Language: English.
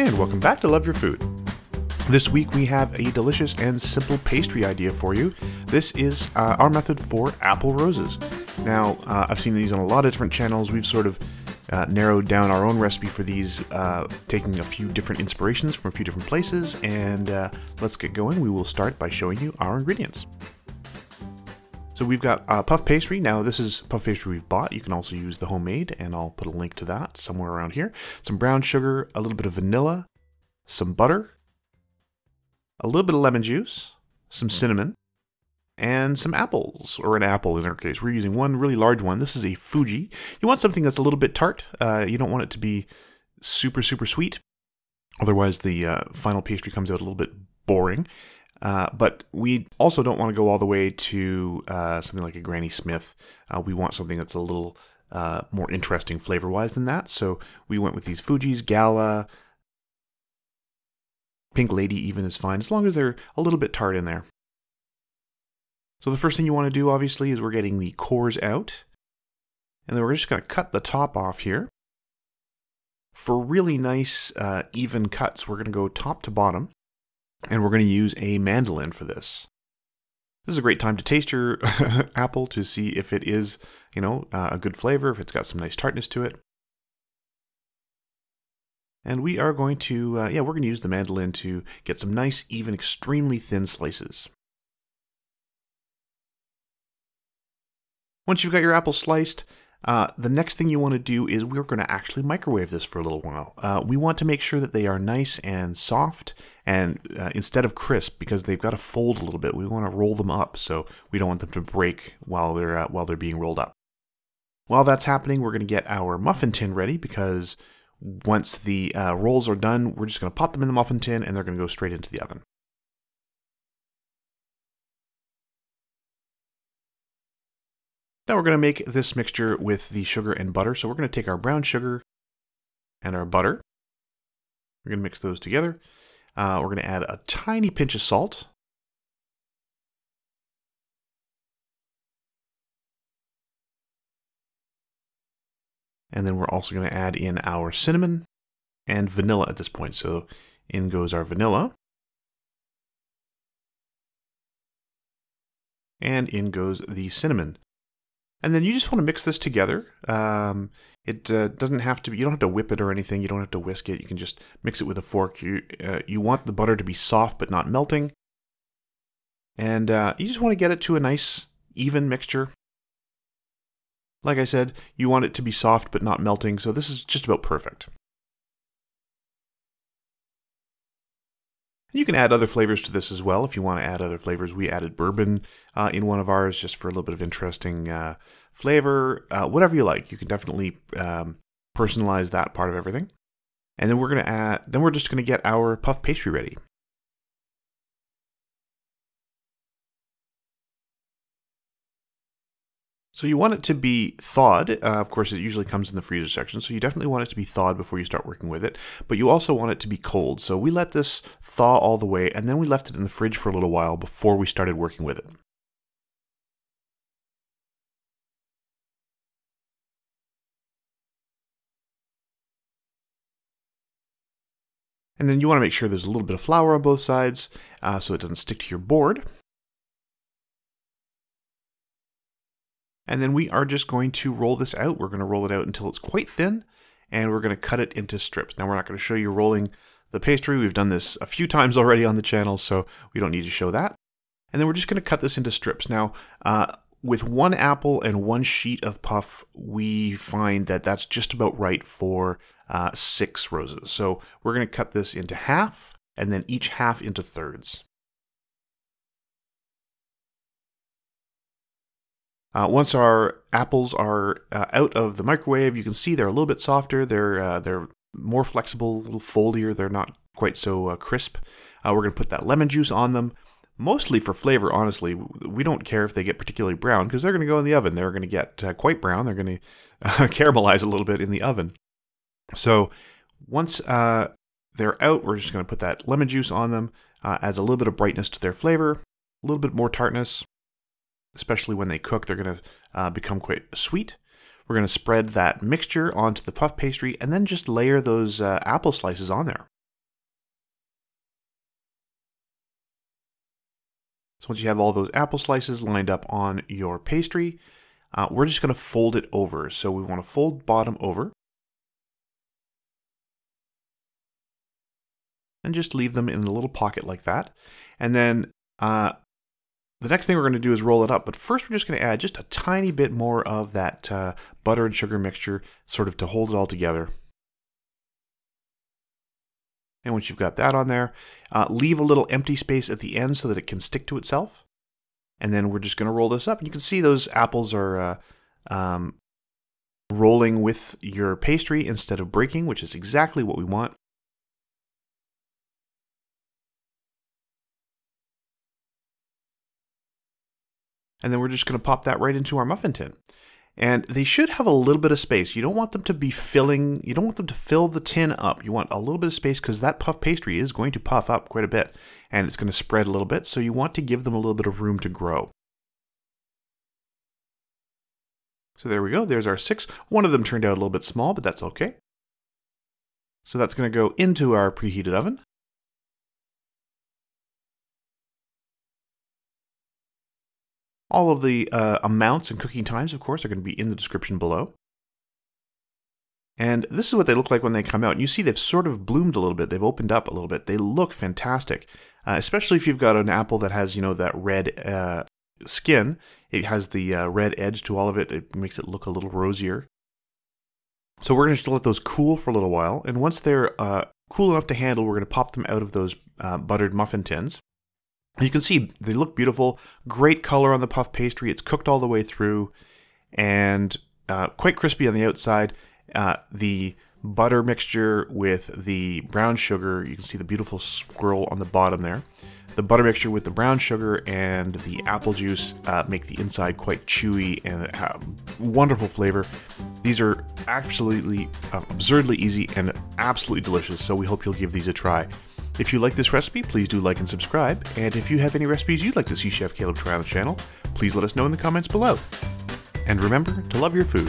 and welcome back to Love Your Food. This week we have a delicious and simple pastry idea for you. This is our method for apple roses. Now, I've seen these on a lot of different channels. We've sort of narrowed down our own recipe for these, taking a few different inspirations from a few different places, and let's get going. We will start by showing you our ingredients. So we've got puff pastry. Now this is puff pastry we've bought. You can also use the homemade, and I'll put a link to that somewhere around here. Some brown sugar, a little bit of vanilla, some butter, a little bit of lemon juice, some cinnamon, and some apples, or an apple in our case. We're using one really large one. This is a Fuji. You want something that's a little bit tart. You don't want it to be super sweet. Otherwise the final pastry comes out a little bit boring. But we also don't want to go all the way to something like a Granny Smith. We want something that's a little more interesting flavor-wise than that. So we went with these Fujis, Gala, Pink Lady even is fine, as long as they're a little bit tart in there. So the first thing you want to do, obviously, is we're getting the cores out. And then we're just going to cut the top off here. For really nice, even cuts, we're going to go top to bottom. And we're going to use a mandolin for this. This is a great time to taste your apple to see if it is, a good flavor, if it's got some nice tartness to it. And we are going to, we're going to use the mandolin to get some nice, even, extremely thin slices. Once you've got your apple sliced, the next thing you want to do is we're going to actually microwave this for a little while. We want to make sure that they are nice and soft, and instead of crisp, because they've got to fold a little bit. We want to roll them up, so we don't want them to break while they're being rolled up. While that's happening, we're going to get our muffin tin ready, because once the rolls are done, we're just going to pop them in the muffin tin, and they're going to go straight into the oven. Now we're going to make this mixture with the sugar and butter. So we're going to take our brown sugar and our butter. We're going to mix those together. We're going to add a tiny pinch of salt. And then we're also going to add in our cinnamon and vanilla at this point. So in goes our vanilla. And in goes the cinnamon. And then you just want to mix this together. It doesn't have to be, you don't have to whip it or anything. You don't have to whisk it. You can just mix it with a fork. You want the butter to be soft but not melting. And you just want to get it to a nice, even mixture. Like I said, you want it to be soft but not melting, so this is just about perfect. You can add other flavors to this as well if you want to add other flavors. We added bourbon in one of ours just for a little bit of interesting flavor. Whatever you like, you can definitely personalize that part of everything. And then we're just going to get our puff pastry ready. So you want it to be thawed. Of course, it usually comes in the freezer section, so you definitely want it to be thawed before you start working with it. But you also want it to be cold. So we let this thaw all the way, and then we left it in the fridge for a little while before we started working with it. And then you want to make sure there's a little bit of flour on both sides so it doesn't stick to your board. And then we are just going to roll this out. We're going to roll it out until it's quite thin, and we're going to cut it into strips. Now, we're not going to show you rolling the pastry. We've done this a few times already on the channel, so we don't need to show that. And then we're just going to cut this into strips. Now, with one apple and one sheet of puff, we find that that's just about right for 6 roses. So we're going to cut this into half, and then each half into thirds. Once our apples are out of the microwave, you can see they're a little bit softer. They're more flexible, a little foldier. They're not quite so crisp. We're going to put that lemon juice on them, mostly for flavor, honestly. We don't care if they get particularly brown because they're going to go in the oven. They're going to get quite brown. They're going to caramelize a little bit in the oven. So once they're out, we're just going to put that lemon juice on them. Adds a little bit of brightness to their flavor, a little bit more tartness. Especially when they cook, they're going to become quite sweet. We're going to spread that mixture onto the puff pastry and then just layer those apple slices on there. once you have all those apple slices lined up on your pastry, we're just going to fold it over. So we want to fold bottom over. And just leave them in a little pocket like that. And then the next thing we're going to do is roll it up. But first we're just going to add just a tiny bit more of that butter and sugar mixture, sort of to hold it all together. And once you've got that on there, leave a little empty space at the end so that it can stick to itself. And then we're just going to roll this up. And you can see those apples are rolling with your pastry instead of breaking, which is exactly what we want. And then we're just going to pop that right into our muffin tin. And they should have a little bit of space. You don't want them to be filling, you don't want them to fill the tin up. You want a little bit of space because that puff pastry is going to puff up quite a bit. And it's going to spread a little bit, so you want to give them a little bit of room to grow. So there we go, there's our 6. One of them turned out a little bit small, but that's okay. So that's going to go into our preheated oven. All of the amounts and cooking times, of course, are going to be in the description below. And this is what they look like when they come out. And you see they've sort of bloomed a little bit. They've opened up a little bit. They look fantastic, especially if you've got an apple that has, you know, that red skin. It has the red edge to all of it. It makes it look a little rosier. So we're going to just let those cool for a little while. And once they're cool enough to handle, we're going to pop them out of those buttered muffin tins. You can see they look beautiful, great color on the puff pastry. It's cooked all the way through and quite crispy on the outside. The butter mixture with the brown sugar, you can see the beautiful swirl on the bottom there. The butter mixture with the brown sugar and the apple juice make the inside quite chewy and wonderful flavor. These are absolutely absurdly easy and absolutely delicious, so we hope you'll give these a try. If you like this recipe, please do like and subscribe. And if you have any recipes you'd like to see Chef Caleb try on the channel, please let us know in the comments below. And remember to love your food.